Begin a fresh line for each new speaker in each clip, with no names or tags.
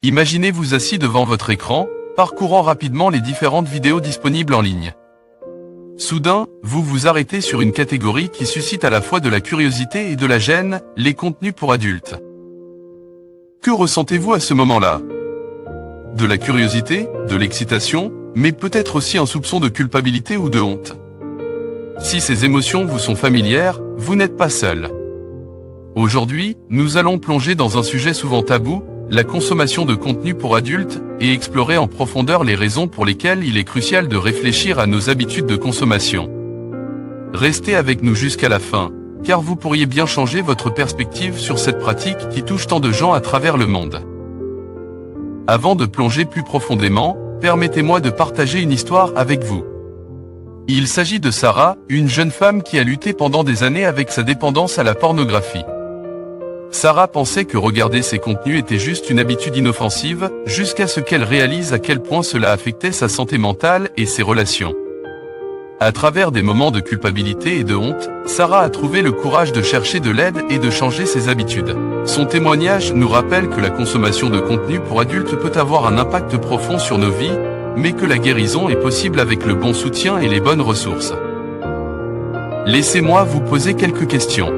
Imaginez-vous assis devant votre écran, parcourant rapidement les différentes vidéos disponibles en ligne. Soudain, vous vous arrêtez sur une catégorie qui suscite à la fois de la curiosité et de la gêne, les contenus pour adultes. Que ressentez-vous à ce moment-là? De la curiosité, de l'excitation, mais peut-être aussi un soupçon de culpabilité ou de honte. Si ces émotions vous sont familières, vous n'êtes pas seul. Aujourd'hui, nous allons plonger dans un sujet souvent tabou, la consommation de contenu pour adultes, et explorer en profondeur les raisons pour lesquelles il est crucial de réfléchir à nos habitudes de consommation. Restez avec nous jusqu'à la fin, car vous pourriez bien changer votre perspective sur cette pratique qui touche tant de gens à travers le monde. Avant de plonger plus profondément, permettez-moi de partager une histoire avec vous. Il s'agit de Sarah, une jeune femme qui a lutté pendant des années avec sa dépendance à la pornographie. Sarah pensait que regarder ces contenus était juste une habitude inoffensive, jusqu'à ce qu'elle réalise à quel point cela affectait sa santé mentale et ses relations. À travers des moments de culpabilité et de honte, Sarah a trouvé le courage de chercher de l'aide et de changer ses habitudes. Son témoignage nous rappelle que la consommation de contenu pour adultes peut avoir un impact profond sur nos vies, mais que la guérison est possible avec le bon soutien et les bonnes ressources. Laissez-moi vous poser quelques questions.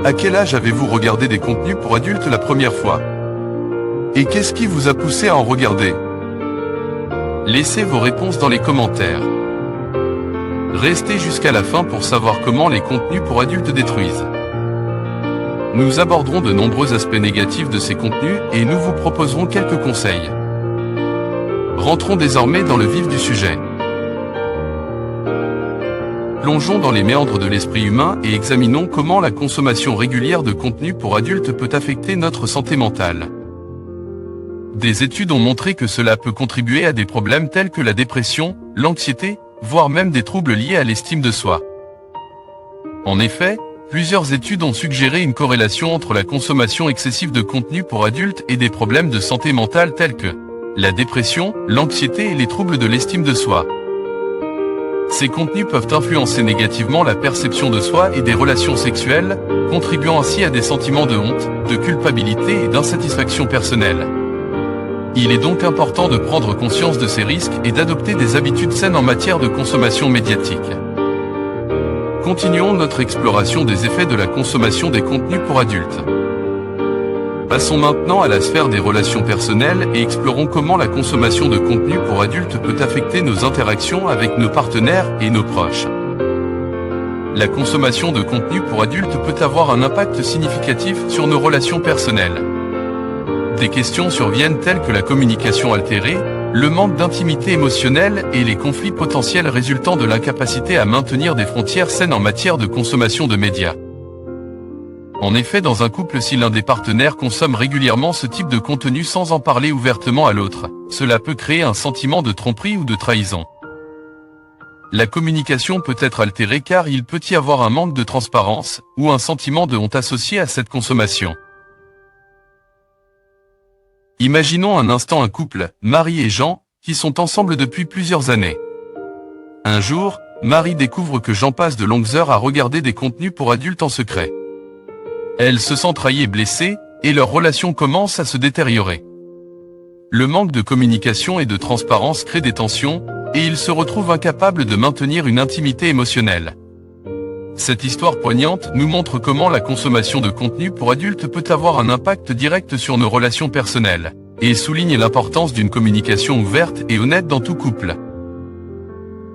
À quel âge avez-vous regardé des contenus pour adultes la première fois? Et qu'est-ce qui vous a poussé à en regarder? Laissez vos réponses dans les commentaires. Restez jusqu'à la fin pour savoir comment les contenus pour adultes détruisent. Nous aborderons de nombreux aspects négatifs de ces contenus et nous vous proposerons quelques conseils. Rentrons désormais dans le vif du sujet. Plongeons dans les méandres de l'esprit humain et examinons comment la consommation régulière de contenu pour adultes peut affecter notre santé mentale. Des études ont montré que cela peut contribuer à des problèmes tels que la dépression, l'anxiété, voire même des troubles liés à l'estime de soi. En effet, plusieurs études ont suggéré une corrélation entre la consommation excessive de contenu pour adultes et des problèmes de santé mentale tels que la dépression, l'anxiété et les troubles de l'estime de soi. Ces contenus peuvent influencer négativement la perception de soi et des relations sexuelles, contribuant ainsi à des sentiments de honte, de culpabilité et d'insatisfaction personnelle. Il est donc important de prendre conscience de ces risques et d'adopter des habitudes saines en matière de consommation médiatique. Continuons notre exploration des effets de la consommation des contenus pour adultes. Passons maintenant à la sphère des relations personnelles et explorons comment la consommation de contenu pour adultes peut affecter nos interactions avec nos partenaires et nos proches. La consommation de contenu pour adultes peut avoir un impact significatif sur nos relations personnelles. Des questions surviennent telles que la communication altérée, le manque d'intimité émotionnelle et les conflits potentiels résultant de l'incapacité à maintenir des frontières saines en matière de consommation de médias. En effet, dans un couple, si l'un des partenaires consomme régulièrement ce type de contenu sans en parler ouvertement à l'autre, cela peut créer un sentiment de tromperie ou de trahison. La communication peut être altérée car il peut y avoir un manque de transparence, ou un sentiment de honte associé à cette consommation. Imaginons un instant un couple, Marie et Jean, qui sont ensemble depuis plusieurs années. Un jour, Marie découvre que Jean passe de longues heures à regarder des contenus pour adultes en secret. Elle se sent trahie et blessée, et leur relation commence à se détériorer. Le manque de communication et de transparence crée des tensions, et ils se retrouvent incapables de maintenir une intimité émotionnelle. Cette histoire poignante nous montre comment la consommation de contenu pour adultes peut avoir un impact direct sur nos relations personnelles, et souligne l'importance d'une communication ouverte et honnête dans tout couple.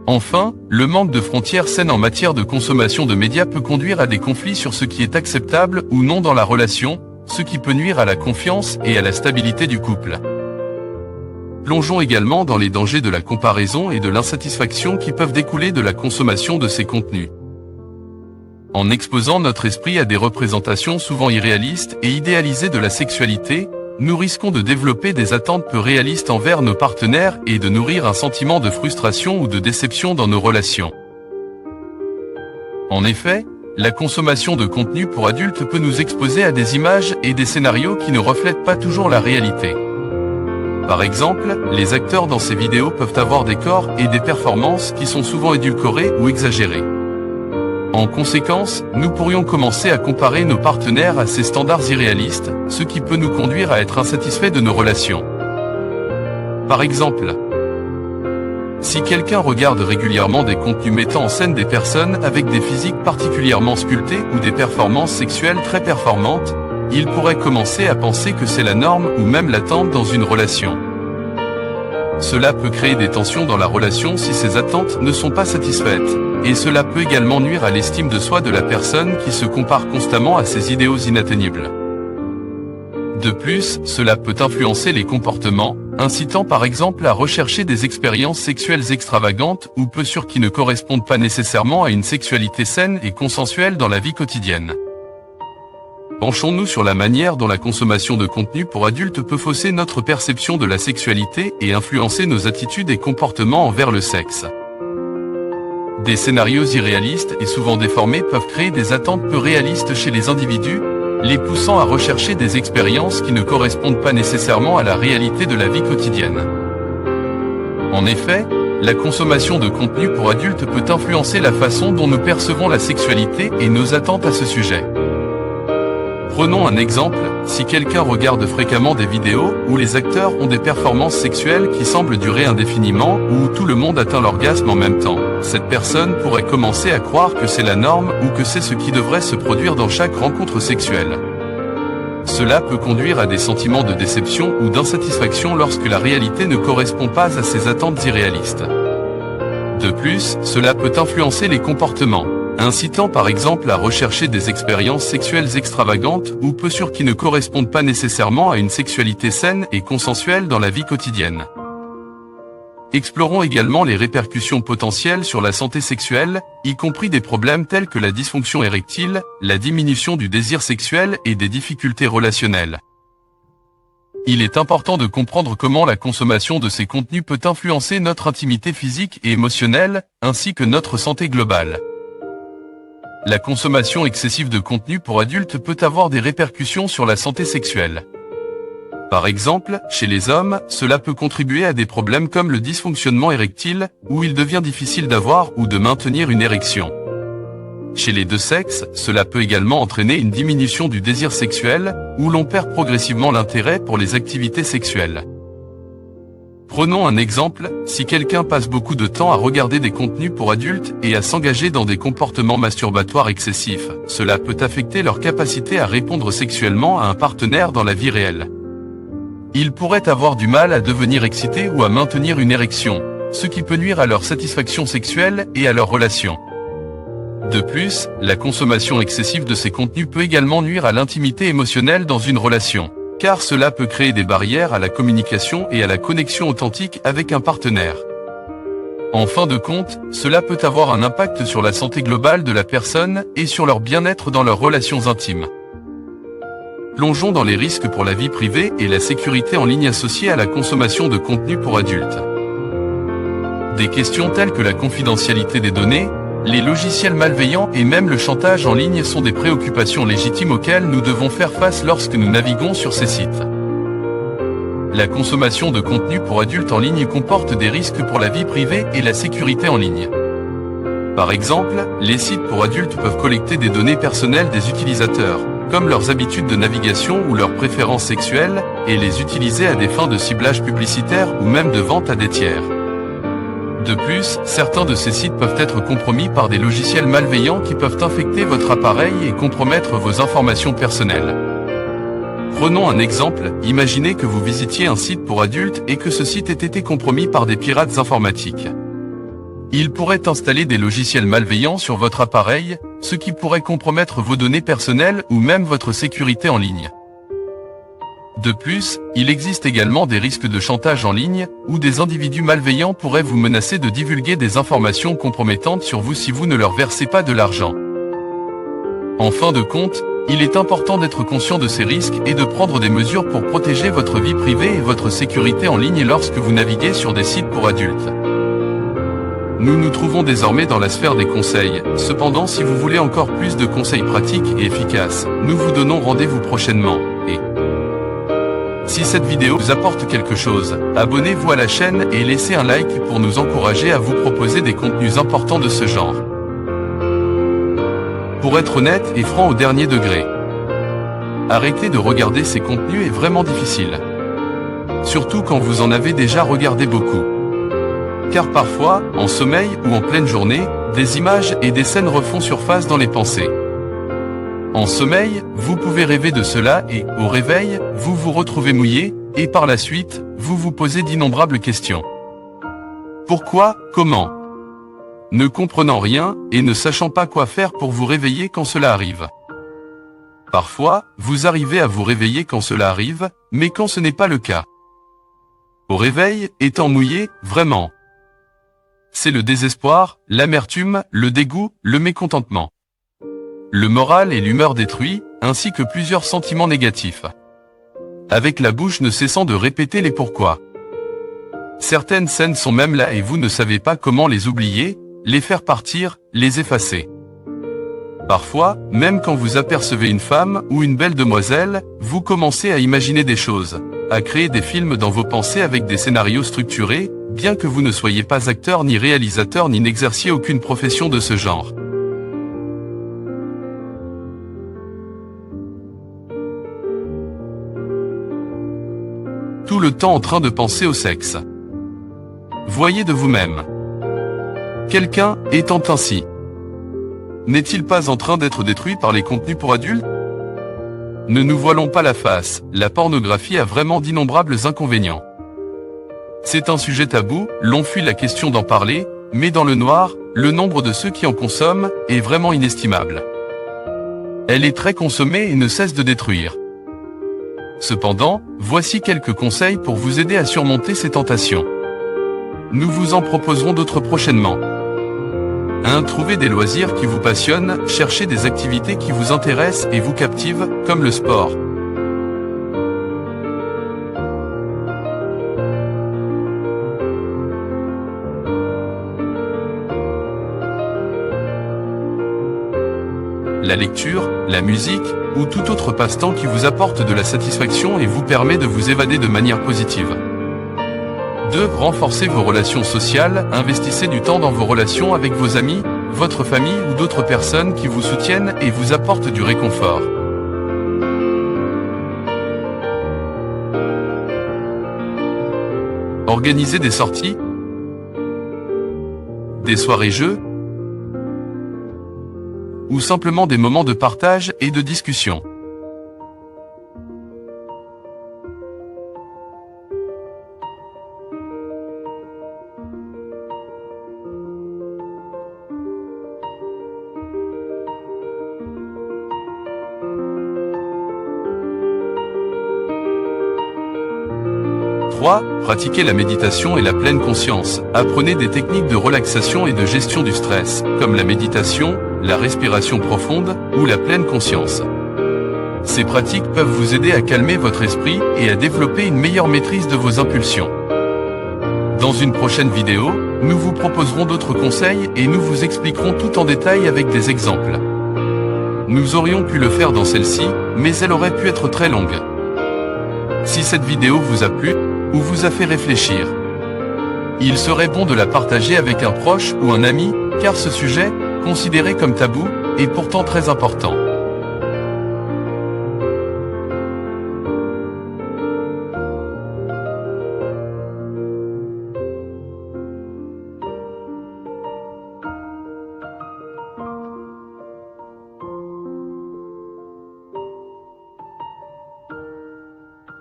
Enfin, le manque de frontières saines en matière de consommation de médias peut conduire à des conflits sur ce qui est acceptable ou non dans la relation, ce qui peut nuire à la confiance et à la stabilité du couple. Plongeons également dans les dangers de la comparaison et de l'insatisfaction qui peuvent découler de la consommation de ces contenus. En exposant notre esprit à des représentations souvent irréalistes et idéalisées de la sexualité, nous risquons de développer des attentes peu réalistes envers nos partenaires et de nourrir un sentiment de frustration ou de déception dans nos relations. En effet, la consommation de contenu pour adultes peut nous exposer à des images et des scénarios qui ne reflètent pas toujours la réalité. Par exemple, les acteurs dans ces vidéos peuvent avoir des corps et des performances qui sont souvent édulcorés ou exagérés. En conséquence, nous pourrions commencer à comparer nos partenaires à ces standards irréalistes, ce qui peut nous conduire à être insatisfaits de nos relations. Par exemple, si quelqu'un regarde régulièrement des contenus mettant en scène des personnes avec des physiques particulièrement sculptées ou des performances sexuelles très performantes, il pourrait commencer à penser que c'est la norme ou même l'attente dans une relation. Cela peut créer des tensions dans la relation si ces attentes ne sont pas satisfaites, et cela peut également nuire à l'estime de soi de la personne qui se compare constamment à ses idéaux inatteignables. De plus, cela peut influencer les comportements, incitant par exemple à rechercher des expériences sexuelles extravagantes ou peu sûres qui ne correspondent pas nécessairement à une sexualité saine et consensuelle dans la vie quotidienne. Penchons-nous sur la manière dont la consommation de contenu pour adultes peut fausser notre perception de la sexualité et influencer nos attitudes et comportements envers le sexe. Des scénarios irréalistes et souvent déformés peuvent créer des attentes peu réalistes chez les individus, les poussant à rechercher des expériences qui ne correspondent pas nécessairement à la réalité de la vie quotidienne. En effet, la consommation de contenu pour adultes peut influencer la façon dont nous percevons la sexualité et nos attentes à ce sujet. Prenons un exemple, si quelqu'un regarde fréquemment des vidéos où les acteurs ont des performances sexuelles qui semblent durer indéfiniment ou où tout le monde atteint l'orgasme en même temps, cette personne pourrait commencer à croire que c'est la norme ou que c'est ce qui devrait se produire dans chaque rencontre sexuelle. Cela peut conduire à des sentiments de déception ou d'insatisfaction lorsque la réalité ne correspond pas à ses attentes irréalistes. De plus, cela peut influencer les comportements, incitant par exemple à rechercher des expériences sexuelles extravagantes ou peu sûres qui ne correspondent pas nécessairement à une sexualité saine et consensuelle dans la vie quotidienne. Explorons également les répercussions potentielles sur la santé sexuelle, y compris des problèmes tels que la dysfonction érectile, la diminution du désir sexuel et des difficultés relationnelles. Il est important de comprendre comment la consommation de ces contenus peut influencer notre intimité physique et émotionnelle, ainsi que notre santé globale. La consommation excessive de contenu pour adultes peut avoir des répercussions sur la santé sexuelle. Par exemple, chez les hommes, cela peut contribuer à des problèmes comme le dysfonctionnement érectile, où il devient difficile d'avoir ou de maintenir une érection. Chez les deux sexes, cela peut également entraîner une diminution du désir sexuel, où l'on perd progressivement l'intérêt pour les activités sexuelles. Prenons un exemple, si quelqu'un passe beaucoup de temps à regarder des contenus pour adultes et à s'engager dans des comportements masturbatoires excessifs, cela peut affecter leur capacité à répondre sexuellement à un partenaire dans la vie réelle. Ils pourraient avoir du mal à devenir excités ou à maintenir une érection, ce qui peut nuire à leur satisfaction sexuelle et à leur relation. De plus, la consommation excessive de ces contenus peut également nuire à l'intimité émotionnelle dans une relation, car cela peut créer des barrières à la communication et à la connexion authentique avec un partenaire. En fin de compte, cela peut avoir un impact sur la santé globale de la personne et sur leur bien-être dans leurs relations intimes. Plongeons dans les risques pour la vie privée et la sécurité en ligne associés à la consommation de contenu pour adultes. Des questions telles que la confidentialité des données, les logiciels malveillants et même le chantage en ligne sont des préoccupations légitimes auxquelles nous devons faire face lorsque nous naviguons sur ces sites. La consommation de contenu pour adultes en ligne comporte des risques pour la vie privée et la sécurité en ligne. Par exemple, les sites pour adultes peuvent collecter des données personnelles des utilisateurs, comme leurs habitudes de navigation ou leurs préférences sexuelles, et les utiliser à des fins de ciblage publicitaire ou même de vente à des tiers. De plus, certains de ces sites peuvent être compromis par des logiciels malveillants qui peuvent infecter votre appareil et compromettre vos informations personnelles. Prenons un exemple, imaginez que vous visitiez un site pour adultes et que ce site ait été compromis par des pirates informatiques. Ils pourraient installer des logiciels malveillants sur votre appareil, ce qui pourrait compromettre vos données personnelles ou même votre sécurité en ligne. De plus, il existe également des risques de chantage en ligne, où des individus malveillants pourraient vous menacer de divulguer des informations compromettantes sur vous si vous ne leur versez pas de l'argent. En fin de compte, il est important d'être conscient de ces risques et de prendre des mesures pour protéger votre vie privée et votre sécurité en ligne lorsque vous naviguez sur des sites pour adultes. Nous nous trouvons désormais dans la sphère des conseils, cependant si vous voulez encore plus de conseils pratiques et efficaces, nous vous donnons rendez-vous prochainement, et si cette vidéo vous apporte quelque chose, abonnez-vous à la chaîne et laissez un like pour nous encourager à vous proposer des contenus importants de ce genre. Pour être honnête et franc au dernier degré, arrêter de regarder ces contenus est vraiment difficile. Surtout quand vous en avez déjà regardé beaucoup. Car parfois, en sommeil ou en pleine journée, des images et des scènes refont surface dans les pensées. En sommeil, vous pouvez rêver de cela et, au réveil, vous vous retrouvez mouillé, et par la suite, vous vous posez d'innombrables questions. Pourquoi, comment? Ne comprenant rien, et ne sachant pas quoi faire pour vous réveiller quand cela arrive. Parfois, vous arrivez à vous réveiller quand cela arrive, mais quand ce n'est pas le cas. Au réveil, étant mouillé, vraiment. C'est le désespoir, l'amertume, le dégoût, le mécontentement. Le moral et l'humeur détruits, ainsi que plusieurs sentiments négatifs. Avec la bouche ne cessant de répéter les pourquoi. Certaines scènes sont même là et vous ne savez pas comment les oublier, les faire partir, les effacer. Parfois, même quand vous apercevez une femme ou une belle demoiselle, vous commencez à imaginer des choses, à créer des films dans vos pensées avec des scénarios structurés, bien que vous ne soyez pas acteur ni réalisateur ni n'exerciez aucune profession de ce genre. Tout le temps en train de penser au sexe. Voyez de vous-même. Quelqu'un étant ainsi. N'est-il pas en train d'être détruit par les contenus pour adultes? Ne nous voilons pas la face, la pornographie a vraiment d'innombrables inconvénients. C'est un sujet tabou, l'on fuit la question d'en parler, mais dans le noir, le nombre de ceux qui en consomment est vraiment inestimable. Elle est très consommée et ne cesse de détruire. Cependant, voici quelques conseils pour vous aider à surmonter ces tentations. Nous vous en proposerons d'autres prochainement. 1. Trouvez des loisirs qui vous passionnent, cherchez des activités qui vous intéressent et vous captivent, comme le sport. La lecture, la musique, ou tout autre passe-temps qui vous apporte de la satisfaction et vous permet de vous évader de manière positive. 2. Renforcez vos relations sociales, investissez du temps dans vos relations avec vos amis, votre famille ou d'autres personnes qui vous soutiennent et vous apportent du réconfort. Organisez des sorties, des soirées-jeux, ou simplement des moments de partage et de discussion. Pratiquez la méditation et la pleine conscience. Apprenez des techniques de relaxation et de gestion du stress, comme la méditation, la respiration profonde ou la pleine conscience. Ces pratiques peuvent vous aider à calmer votre esprit et à développer une meilleure maîtrise de vos impulsions. Dans une prochaine vidéo, nous vous proposerons d'autres conseils et nous vous expliquerons tout en détail avec des exemples. Nous aurions pu le faire dans celle-ci, mais elle aurait pu être très longue. Si cette vidéo vous a plu, ou vous a fait réfléchir, il serait bon de la partager avec un proche ou un ami, car ce sujet, considéré comme tabou, est pourtant très important.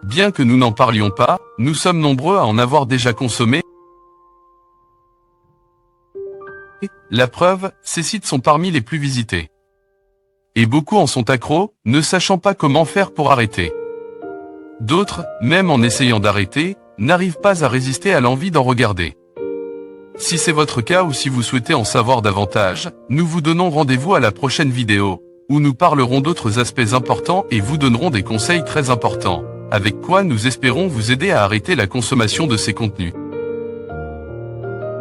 Bien que nous n'en parlions pas, nous sommes nombreux à en avoir déjà consommé. La preuve, ces sites sont parmi les plus visités. Et beaucoup en sont accros, ne sachant pas comment faire pour arrêter. D'autres, même en essayant d'arrêter, n'arrivent pas à résister à l'envie d'en regarder. Si c'est votre cas ou si vous souhaitez en savoir davantage, nous vous donnons rendez-vous à la prochaine vidéo, où nous parlerons d'autres aspects importants et vous donnerons des conseils très importants, avec quoi nous espérons vous aider à arrêter la consommation de ces contenus.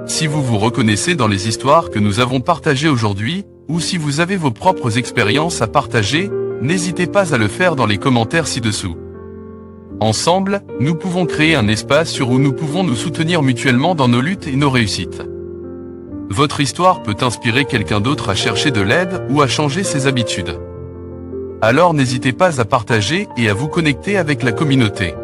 Si vous vous reconnaissez dans les histoires que nous avons partagées aujourd'hui, ou si vous avez vos propres expériences à partager, n'hésitez pas à le faire dans les commentaires ci-dessous. Ensemble, nous pouvons créer un espace où nous pouvons nous soutenir mutuellement dans nos luttes et nos réussites. Votre histoire peut inspirer quelqu'un d'autre à chercher de l'aide ou à changer ses habitudes. Alors n'hésitez pas à partager et à vous connecter avec la communauté.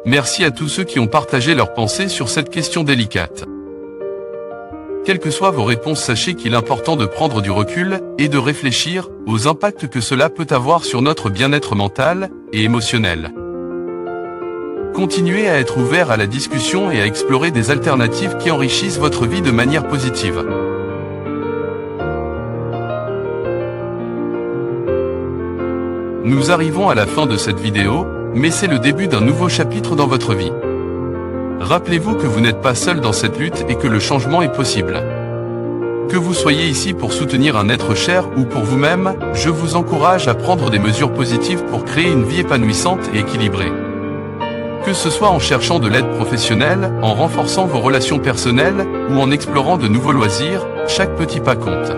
Merci à tous ceux qui ont partagé leurs pensées sur cette question délicate. Quelles que soient vos réponses, sachez qu'il est important de prendre du recul et de réfléchir aux impacts que cela peut avoir sur notre bien-être mental et émotionnel. Continuez à être ouvert à la discussion et à explorer des alternatives qui enrichissent votre vie de manière positive. Nous arrivons à la fin de cette vidéo, mais c'est le début d'un nouveau chapitre dans votre vie. Rappelez-vous que vous n'êtes pas seul dans cette lutte et que le changement est possible. Que vous soyez ici pour soutenir un être cher ou pour vous-même, je vous encourage à prendre des mesures positives pour créer une vie épanouissante et équilibrée. Que ce soit en cherchant de l'aide professionnelle, en renforçant vos relations personnelles ou en explorant de nouveaux loisirs, chaque petit pas compte.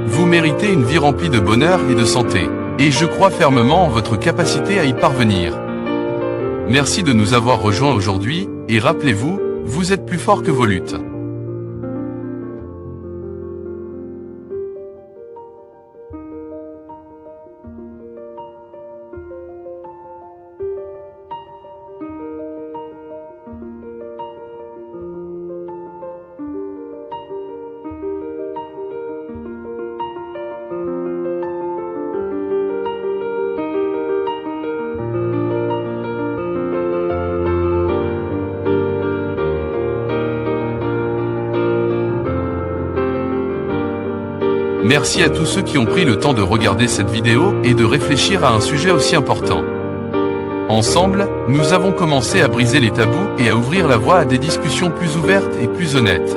Vous méritez une vie remplie de bonheur et de santé, et je crois fermement en votre capacité à y parvenir. Merci de nous avoir rejoints aujourd'hui, et rappelez-vous, vous êtes plus fort que vos luttes. Merci à tous ceux qui ont pris le temps de regarder cette vidéo et de réfléchir à un sujet aussi important. Ensemble, nous avons commencé à briser les tabous et à ouvrir la voie à des discussions plus ouvertes et plus honnêtes.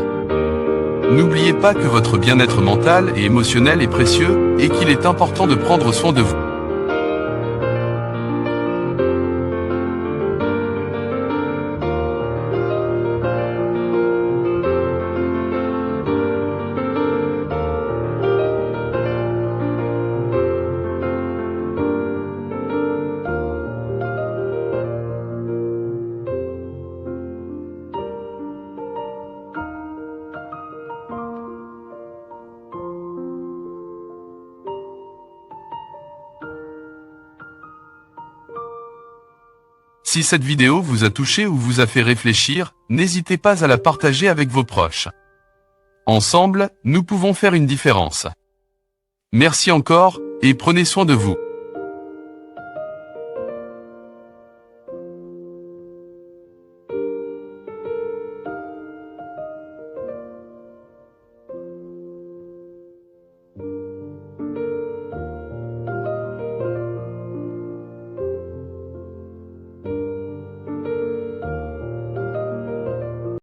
N'oubliez pas que votre bien-être mental et émotionnel est précieux et qu'il est important de prendre soin de vous. Si cette vidéo vous a touché ou vous a fait réfléchir, n'hésitez pas à la partager avec vos proches. Ensemble, nous pouvons faire une différence. Merci encore, et prenez soin de vous.